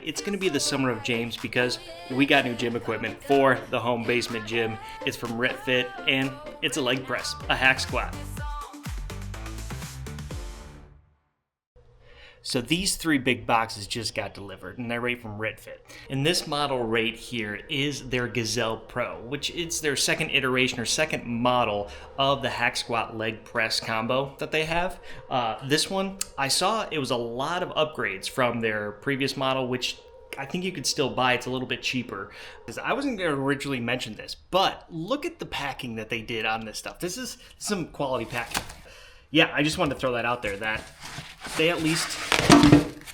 it's going to be the summer of James because we got new gym equipment for the home basement gym. It's from RitFIt, and it's a leg press, a hack squat. So these 3 big boxes just got delivered, and they're right from RitFIt. And this model right here is their Gazelle Pro, which is their second iteration or second model of the hack squat leg press combo that they have. This one, I saw it was a lot of upgrades from their previous model, which I think you could still buy. It's a little bit cheaper. Because I wasn't going to originally mention this, but look at the packing that they did on this stuff. This is some quality packing. Yeah, I just wanted to throw that out there, that they at least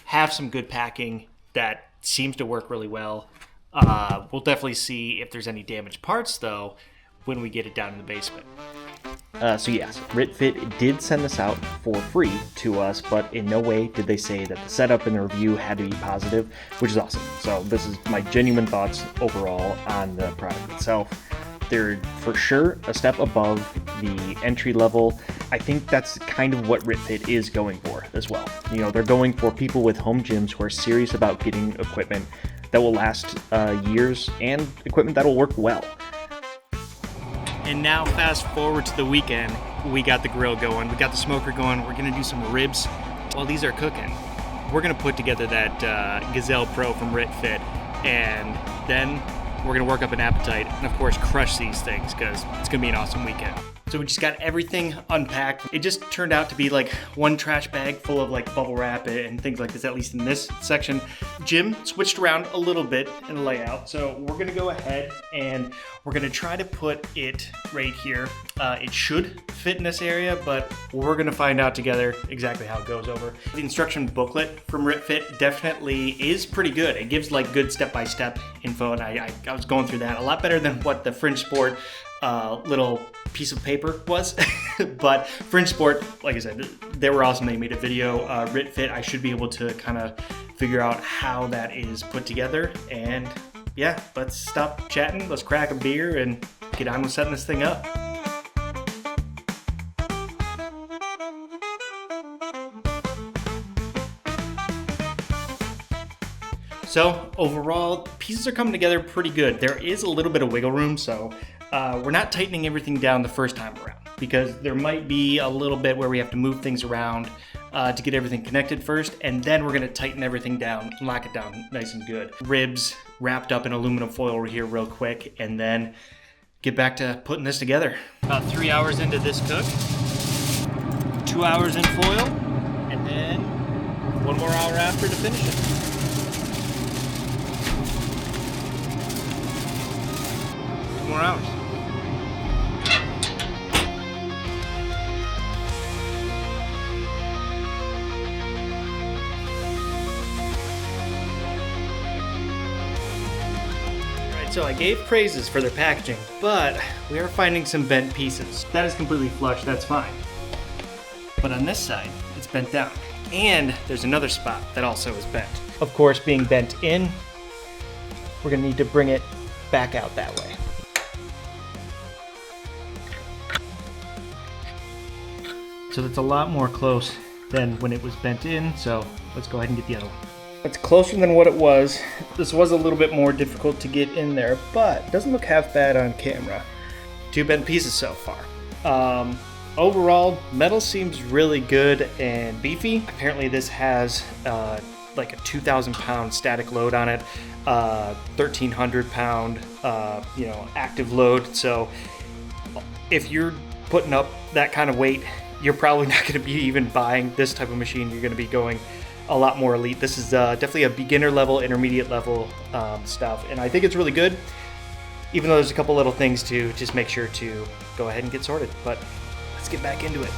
have some good packing that seems to work really well. We'll definitely see if there's any damaged parts, though, when we get it down in the basement. So yes, RitFIt did send this out for free to us, but in no way did they say that the setup and the review had to be positive, which is awesome. So this is my genuine thoughts overall on the product itself. They're for sure a step above the entry level. I think that's kind of what RitFIt is going for as well. You know, they're going for people with home gyms who are serious about getting equipment that will last years and equipment that will work well. And now fast forward to the weekend, we got the grill going, we got the smoker going, we're gonna do some ribs while these are cooking. We're gonna put together that Gazelle Pro from RitFIt, and then we're gonna work up an appetite and of course crush these things because it's gonna be an awesome weekend. So we just got everything unpacked. It just turned out to be like one trash bag full of like bubble wrap and things like this, at least in this section. Jim switched around a little bit in the layout. So we're gonna go ahead and we're gonna try to put it right here. It should fit in this area, but we're gonna find out together exactly how it goes over. The instruction booklet from RitFIt definitely is pretty good. It gives like good step-by-step info, and I was going through that a lot better than what the Fringe Sport little piece of paper was. But Fringe Sport, like I said, they were awesome. They made a video. RitFIt, I should be able to kind of figure out how that is put together. And yeah, let's stop chatting, let's crack a beer and get on with setting this thing up. So overall, pieces are coming together pretty good. There is a little bit of wiggle room, so we're not tightening everything down the first time around because there might be a little bit where we have to move things around to get everything connected first, and then we're gonna tighten everything down, lock it down nice and good. Ribs wrapped up in aluminum foil here real quick, and then get back to putting this together. About 3 hours into this cook, 2 hours in foil, and then 1 more hour after to finish it. More hours. Alright, so I gave praises for their packaging, but we are finding some bent pieces. That is completely flush, that's fine. But on this side, it's bent down. And there's another spot that also is bent. Of course, being bent in, we're gonna need to bring it back out that way. So that's a lot more close than when it was bent in, so let's go ahead and get the other one. It's closer than what it was. This was a little bit more difficult to get in there, but it doesn't look half bad on camera. 2 bent pieces so far. Overall, metal seems really good and beefy. Apparently this has like a 2,000 pound static load on it, 1,300 pound active load. So if you're putting up that kind of weight, you're probably not going to be even buying this type of machine. You're going to be going a lot more elite. This is definitely a beginner level, intermediate level stuff, and I think it's really good, even though there's a couple little things to just make sure to go ahead and get sorted. But let's get back into it.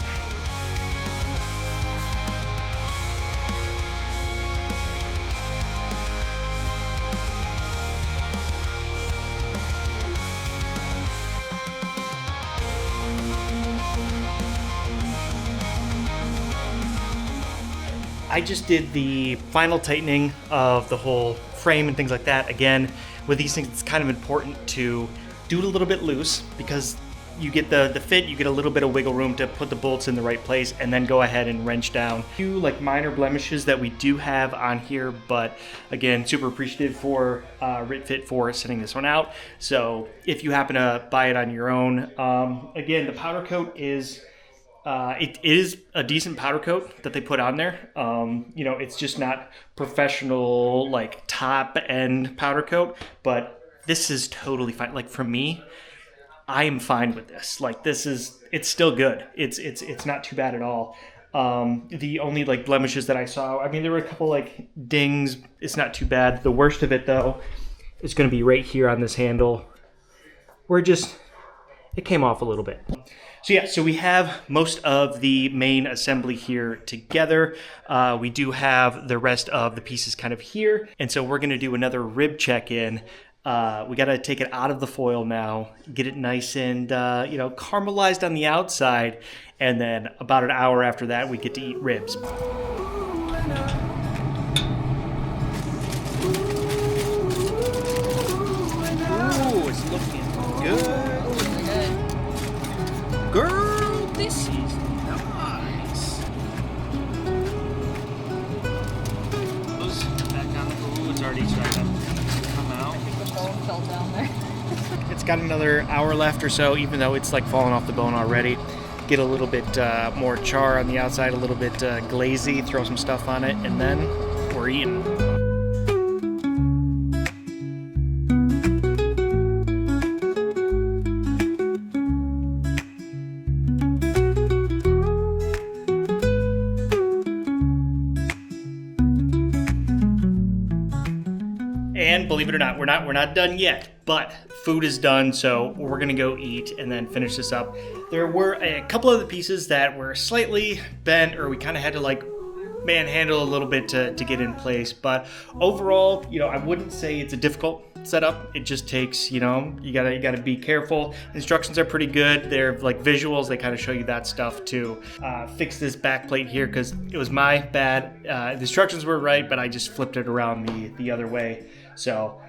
I just did the final tightening of the whole frame and things like that. Again, with these things, it's kind of important to do it a little bit loose because you get the fit, you get a little bit of wiggle room to put the bolts in the right place, and then go ahead and wrench down. A few like minor blemishes that we do have on here, but again, super appreciative for RitFIt for sending this one out. So if you happen to buy it on your own, again, the powder coat is it is a decent powder coat that they put on there. You know, it's just not professional like top end powder coat, but this is totally fine. Like for me, I am fine with this. Like it's still good. It's not too bad at all. The only like blemishes that I saw, I mean, there were a couple like dings. It's not too bad. The worst of it though is going to be right here on this handle, where it came off a little bit. So yeah, so we have most of the main assembly here together. We do have the rest of the pieces kind of here. And so we're gonna do another rib check-in. We gotta take it out of the foil now, get it nice and caramelized on the outside. And then about an hour after that, we get to eat ribs. Ooh, it's looking good. Girl, this is nice. Those back on. Ooh, it's already starting to come out. I think the bone fell down there. It's got another hour left or so, even though it's like falling off the bone already. Get a little bit more char on the outside, a little bit glazy, throw some stuff on it, and then we're eating. And believe it or not, we're not done yet, but food is done, so we're gonna go eat and then finish this up. There were a couple of the pieces that were slightly bent, or we kind of had to like manhandle a little bit to get in place, but overall, I wouldn't say it's a difficult setup. It just takes, you gotta be careful. Instructions are pretty good. They're like visuals. They kind of show you that stuff to fix this back plate here, because it was my bad. The instructions were right, but I just flipped it around the other way. So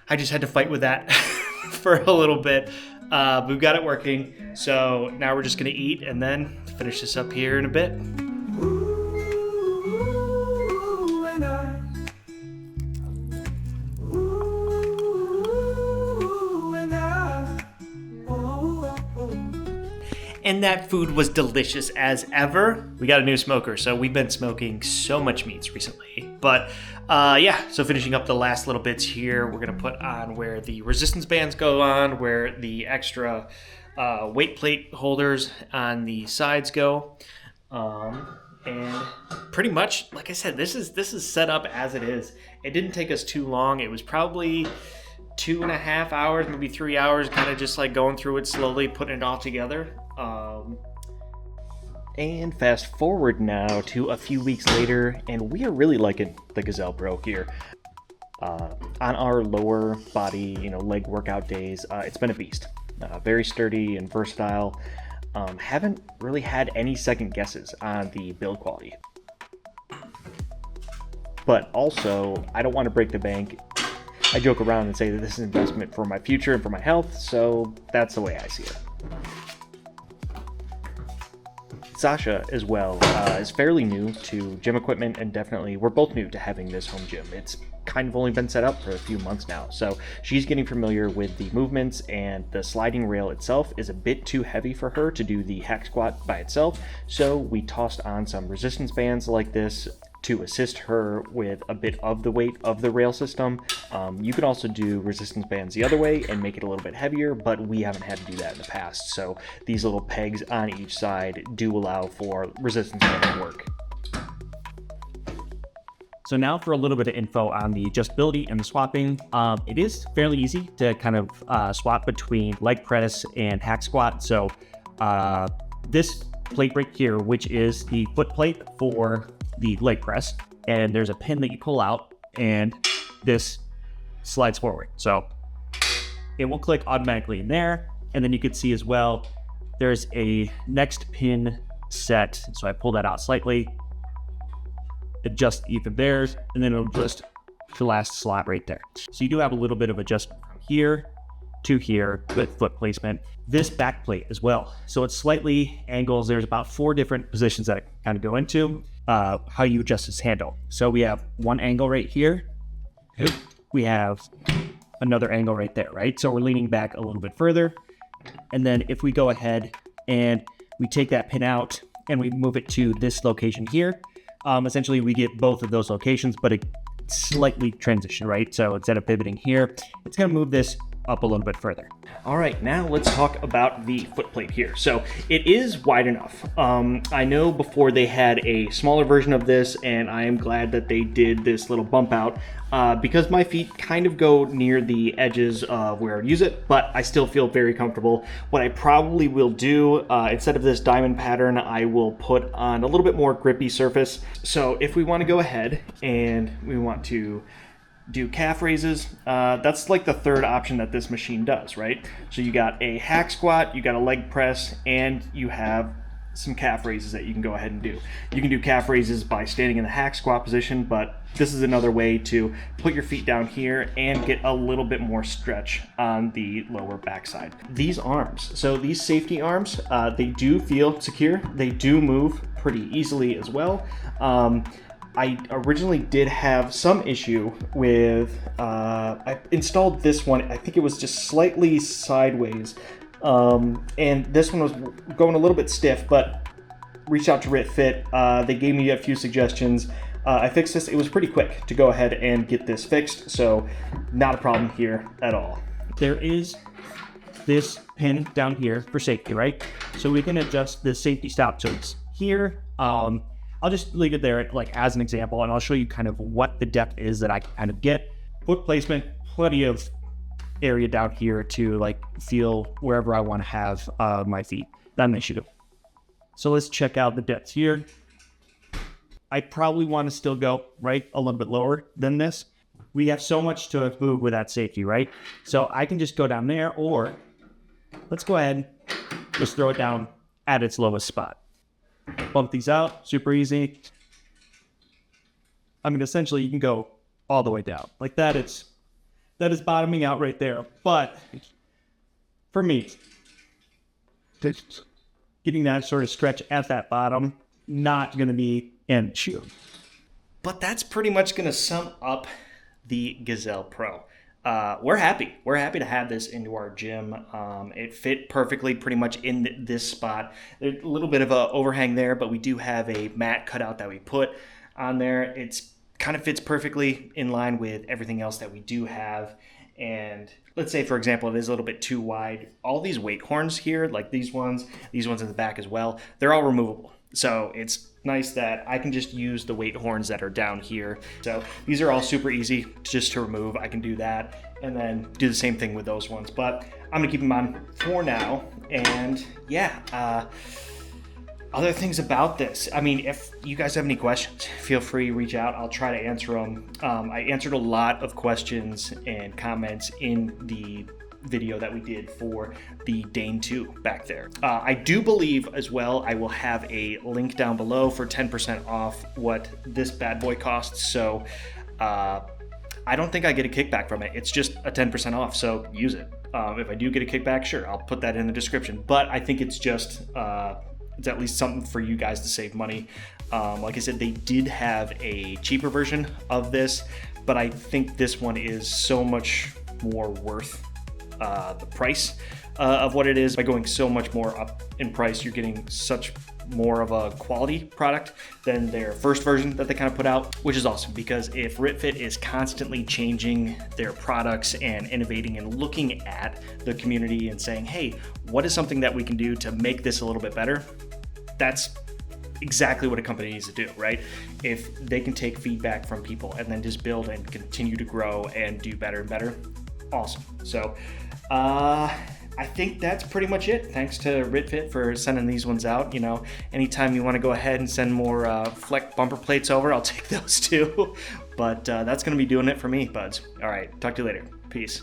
I just had to fight with that for a little bit. We've got it working. So now we're just gonna eat and then finish this up here in a bit. And that food was delicious as ever. We got a new smoker, so we've been smoking so much meats recently. But so finishing up the last little bits here, we're gonna put on where the resistance bands go on, where the extra weight plate holders on the sides go. And pretty much, like I said, this is set up as it is. It didn't take us too long. It was probably 2.5 hours, maybe 3 hours, kind of just like going through it slowly, putting it all together. And fast forward now to a few weeks later, and we are really liking the Gazelle Pro here. On our lower body, leg workout days, it's been a beast. Very sturdy and versatile. Haven't really had any second guesses on the build quality. But also, I don't want to break the bank. I joke around and say that this is an investment for my future and for my health, so that's the way I see it. Sasha, as well, is fairly new to gym equipment, and definitely we're both new to having this home gym. It's kind of only been set up for a few months now, so she's getting familiar with the movements, and the sliding rail itself is a bit too heavy for her to do the hack squat by itself, so we tossed on some resistance bands like this to assist her with a bit of the weight of the rail system. You can also do resistance bands the other way and make it a little bit heavier, but we haven't had to do that in the past. So these little pegs on each side do allow for resistance band work. So now for a little bit of info on the adjustability and the swapping. It is fairly easy to kind of swap between leg press and hack squat. So this plate right here, which is the foot plate for the leg press, and there's a pin that you pull out and this slides forward. So it will click automatically in there. And then you can see as well, there's a next pin set. So I pull that out slightly, adjust even there, and then it'll just the last slot right there. So you do have a little bit of adjustment from here to here with foot placement. This back plate as well. So it slightly angles. There's about 4 different positions that I kind of go into how you adjust this handle. So we have one angle right here. We have another angle right there, right? So we're leaning back a little bit further. And then if we go ahead and we take that pin out and we move it to this location here, essentially we get both of those locations, but it slightly transition, right? So instead of pivoting here, it's going to move this up a little bit further. All right, now let's talk about the foot plate here. So it is wide enough. I know before they had a smaller version of this, and I am glad that they did this little bump out because my feet kind of go near the edges of where I would use it, but I still feel very comfortable. What I probably will do, instead of this diamond pattern, I will put on a little bit more grippy surface. So if we want to go ahead and we want to do calf raises, that's like the third option that this machine does, right? So you got a hack squat, you got a leg press, and you have some calf raises that you can go ahead and do. You can do calf raises by standing in the hack squat position, but this is another way to put your feet down here and get a little bit more stretch on the lower backside. These arms, so these safety arms, they do feel secure. They do move pretty easily as well. I originally did have some issue with, I installed this one, I think it was just slightly sideways, and this one was going a little bit stiff, but reached out to RitFIt, they gave me a few suggestions. I fixed this. It was pretty quick to go ahead and get this fixed, so not a problem here at all. There is this pin down here for safety, right? So we can adjust the safety stop. So it's here. I'll just leave it there like as an example, and I'll show you kind of what the depth is that I can kind of get. Foot placement, plenty of area down here to like feel wherever I want to have my feet. Not an issue. So let's check out the depths here. I probably want to still go right a little bit lower than this. We have so much to move with that safety, right? So I can just go down there, or let's go ahead and just throw it down at its lowest spot. Bump these out, super easy. I mean, essentially you can go all the way down. Like that is bottoming out right there. But for me, getting that sort of stretch at that bottom, not going to be an issue. But that's pretty much going to sum up the Gazelle Pro. We're happy. We're happy to have this into our gym. It fit perfectly pretty much in this spot. There's a little bit of an overhang there, but we do have a mat cutout that we put on there. It's kind of fits perfectly in line with everything else that we do have. And let's say, for example, it is a little bit too wide. All these weight horns here, like these ones in the back as well, they're all removable. So it's nice that I can just use the weight horns that are down here. So these are all super easy just to remove. I can do that and then do the same thing with those ones. But I'm gonna keep them on for now. And yeah, other things about this. I mean, if you guys have any questions, feel free to reach out. I'll try to answer them. I answered a lot of questions and comments in the video that we did for the Dane 2 back there. I do believe as well I will have a link down below for 10% off what this bad boy costs. So I don't think I get a kickback from it. It's just a 10% off, so use it. If I do get a kickback, sure, I'll put that in the description. But I think it's just it's at least something for you guys to save money. Like I said, they did have a cheaper version of this, but I think this one is so much more worth the price of what it is. By going so much more up in price, you're getting such more of a quality product than their first version that they kind of put out, which is awesome, because if RitFIt is constantly changing their products and innovating and looking at the community and saying, hey, what is something that we can do to make this a little bit better? That's exactly what a company needs to do, right? If they can take feedback from people and then just build and continue to grow and do better and better, awesome. So I think that's pretty much it. Thanks to RitFIt for sending these ones out. You know, anytime you want to go ahead and send more Fleck bumper plates over, I'll take those too. But that's going to be doing it for me, buds. All right, talk to you later. Peace.